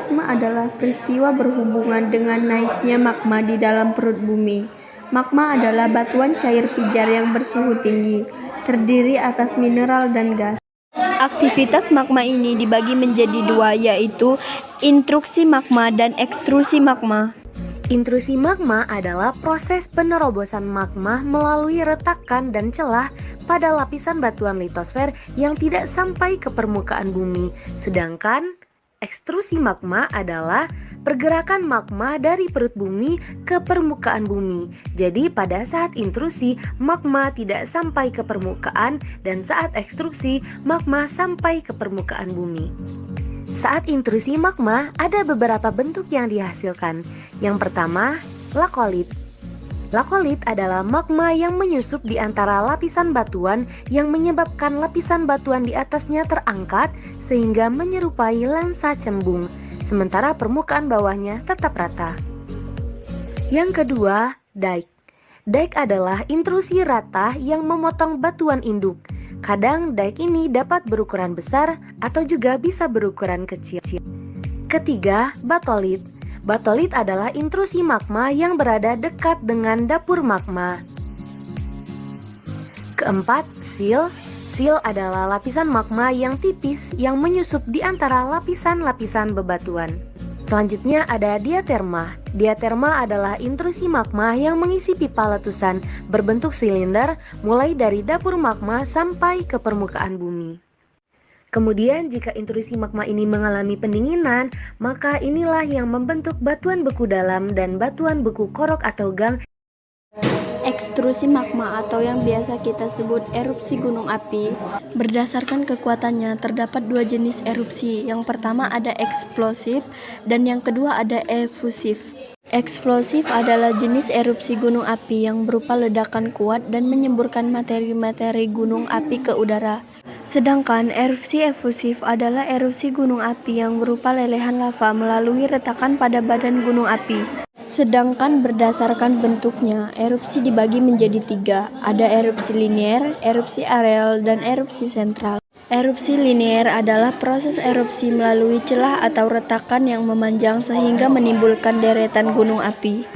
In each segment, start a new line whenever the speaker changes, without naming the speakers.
Vulkanisme adalah peristiwa berhubungan dengan naiknya magma di dalam perut bumi. Magma adalah batuan cair pijar yang bersuhu tinggi, terdiri atas mineral dan gas. Aktivitas magma ini dibagi menjadi dua, yaitu intrusi magma dan ekstrusi magma.
Intrusi magma adalah proses penerobosan magma melalui retakan dan celah pada lapisan batuan litosfer yang tidak sampai ke permukaan bumi. Sedangkan ekstrusi magma adalah pergerakan magma dari perut bumi ke permukaan bumi. Jadi pada saat intrusi, magma tidak sampai ke permukaan, dan saat ekstrusi, magma sampai ke permukaan bumi. Saat intrusi magma, ada beberapa bentuk yang dihasilkan. Yang pertama, lakolit. Lakolit adalah magma yang menyusup di antara lapisan batuan yang menyebabkan lapisan batuan di atasnya terangkat sehingga menyerupai lensa cembung, sementara permukaan bawahnya tetap rata. Yang kedua, dike. Dike adalah intrusi rata yang memotong batuan induk. Kadang dike ini dapat berukuran besar atau juga bisa berukuran kecil. Ketiga, batolit. Batolit adalah intrusi magma yang berada dekat dengan dapur magma. Keempat, seal. Seal adalah lapisan magma yang tipis yang menyusup di antara lapisan-lapisan bebatuan. Selanjutnya ada diaterma. Diaterma adalah intrusi magma yang mengisi pipa letusan berbentuk silinder mulai dari dapur magma sampai ke permukaan bumi. Kemudian jika intrusi magma ini mengalami pendinginan, maka inilah yang membentuk batuan beku dalam dan batuan beku korok atau gang.
Ekstrusi magma atau yang biasa kita sebut erupsi gunung api, berdasarkan kekuatannya terdapat dua jenis erupsi. Yang pertama ada eksplosif dan yang kedua ada efusif. Eksplosif adalah jenis erupsi gunung api yang berupa ledakan kuat dan menyemburkan materi-materi gunung api ke udara. Sedangkan erupsi efusif adalah erupsi gunung api yang berupa lelehan lava melalui retakan pada badan gunung api. Sedangkan berdasarkan bentuknya, erupsi dibagi menjadi tiga. Ada erupsi linier, erupsi areal, dan erupsi sentral. Erupsi linier adalah proses erupsi melalui celah atau retakan yang memanjang sehingga menimbulkan deretan gunung api.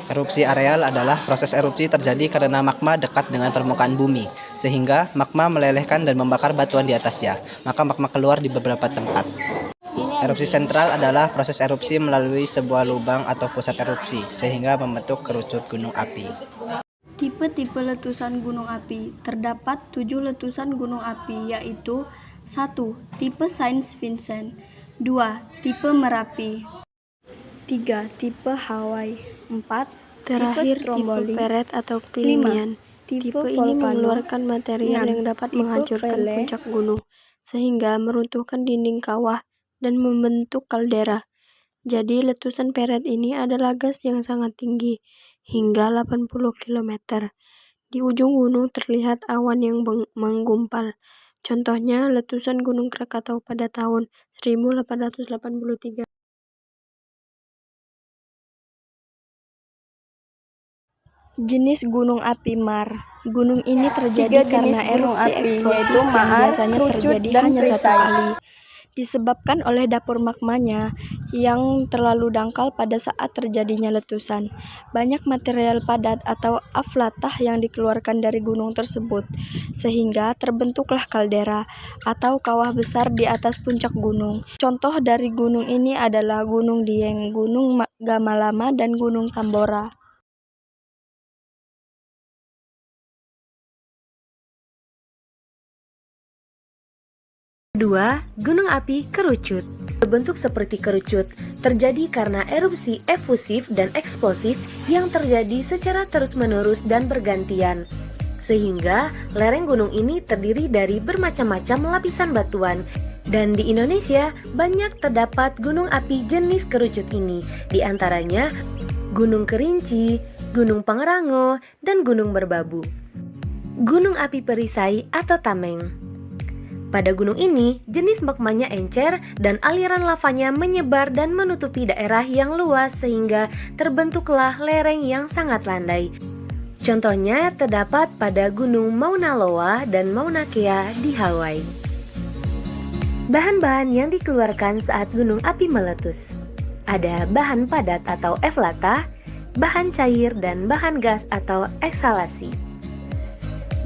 Erupsi areal adalah proses erupsi terjadi karena magma dekat dengan permukaan bumi, sehingga magma melelehkan dan membakar batuan di atasnya, maka magma keluar di beberapa tempat. Erupsi sentral adalah proses erupsi melalui sebuah lubang atau pusat erupsi, sehingga membentuk kerucut gunung api.
Tipe-tipe letusan gunung api. Terdapat 7 letusan gunung api, yaitu 1. Tipe Saint Vincent. 2. Tipe Merapi. 3. Tipe Hawaii. 4.
Terakhir, tipe Peret atau Plinian. Tipe ini mengeluarkan material yang dapat menghancurkan puncak gunung, sehingga meruntuhkan dinding kawah dan membentuk kaldera. Jadi letusan Peret ini adalah gas yang sangat tinggi, hingga 80 km. Di ujung gunung terlihat awan yang menggumpal. Contohnya letusan Gunung Krakatau pada tahun 1883. Jenis gunung api Mar. Gunung ini terjadi karena erupsi eksplosif yang biasanya terjadi hanya satu kali, disebabkan oleh dapur magmanya yang terlalu dangkal pada saat terjadinya letusan. Banyak material padat atau aflatah yang dikeluarkan dari gunung tersebut, sehingga terbentuklah kaldera atau kawah besar di atas puncak gunung. Contoh dari gunung ini adalah Gunung Dieng, Gunung Gamalama, dan Gunung Tambora.
2. Gunung api kerucut. Berbentuk seperti kerucut terjadi karena erupsi efusif dan eksplosif yang terjadi secara terus-menerus dan bergantian, sehingga lereng gunung ini terdiri dari bermacam-macam lapisan batuan. Dan di Indonesia banyak terdapat gunung api jenis kerucut ini, di antaranya Gunung Kerinci, Gunung Pangrango, dan Gunung Merbabu. Gunung api Perisai atau Tameng. Pada gunung ini, jenis magmanya encer dan aliran lavanya menyebar dan menutupi daerah yang luas sehingga terbentuklah lereng yang sangat landai. Contohnya terdapat pada Gunung Mauna Loa dan Mauna Kea di Hawaii. Bahan-bahan yang dikeluarkan saat gunung api meletus. Ada bahan padat atau eflata, bahan cair, dan bahan gas atau eksalasi.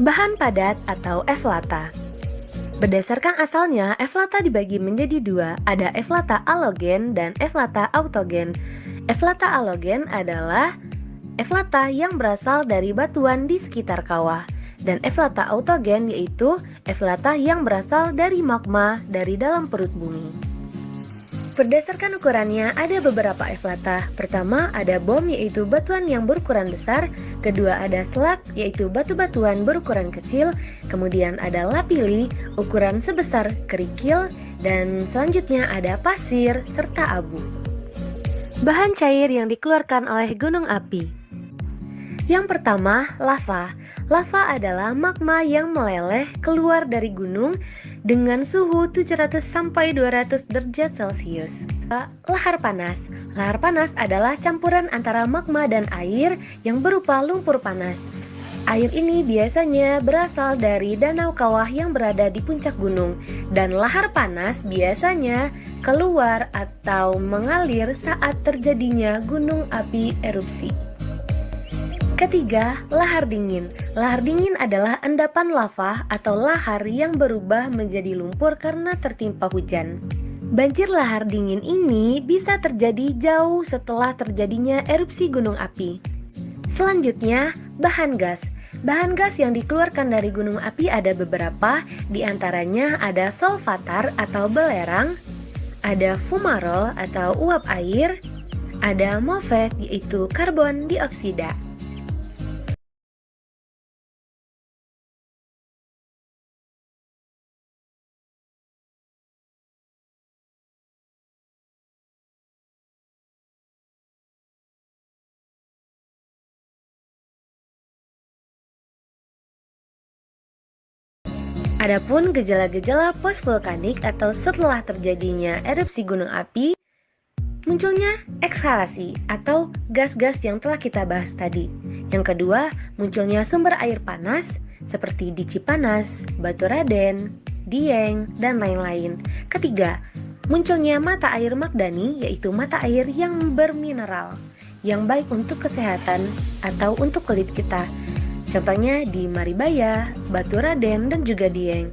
Bahan padat atau eflata. Berdasarkan asalnya, eflata dibagi menjadi dua, ada eflata alogen dan eflata autogen. Eflata alogen adalah eflata yang berasal dari batuan di sekitar kawah, dan eflata autogen yaitu eflata yang berasal dari magma dari dalam perut bumi. Berdasarkan ukurannya, ada beberapa eflata. Pertama, ada bom yaitu batuan yang berukuran besar. Kedua, ada slag yaitu batu-batuan berukuran kecil. Kemudian ada lapilli, ukuran sebesar kerikil. Dan selanjutnya ada pasir serta abu. Bahan cair yang dikeluarkan oleh gunung api. Yang pertama, lava. Lava adalah magma yang meleleh keluar dari gunung dengan suhu 700 sampai 200 derajat Celcius. Lahar panas. Lahar panas adalah campuran antara magma dan air yang berupa lumpur panas. Air ini biasanya berasal dari danau kawah yang berada di puncak gunung, dan lahar panas biasanya keluar atau mengalir saat terjadinya gunung api erupsi. Ketiga, lahar dingin. Lahar dingin adalah endapan lava atau lahar yang berubah menjadi lumpur karena tertimpa hujan. Banjir lahar dingin ini bisa terjadi jauh setelah terjadinya erupsi gunung api. Selanjutnya, bahan gas. Bahan gas yang dikeluarkan dari gunung api ada beberapa, di antaranya ada solvatar atau belerang, ada fumarol atau uap air, ada MOFET yaitu karbon dioksida. Adapun gejala-gejala post-vulkanik atau setelah terjadinya erupsi gunung api, munculnya ekshalasi atau gas-gas yang telah kita bahas tadi. Yang kedua, munculnya sumber air panas seperti di Cipanas, Batu Raden, Dieng, dan lain-lain. Ketiga, munculnya mata air Magdani yaitu mata air yang bermineral, yang baik untuk kesehatan atau untuk kulit kita. Contohnya di Maribaya, Batu Raden, dan juga Dieng.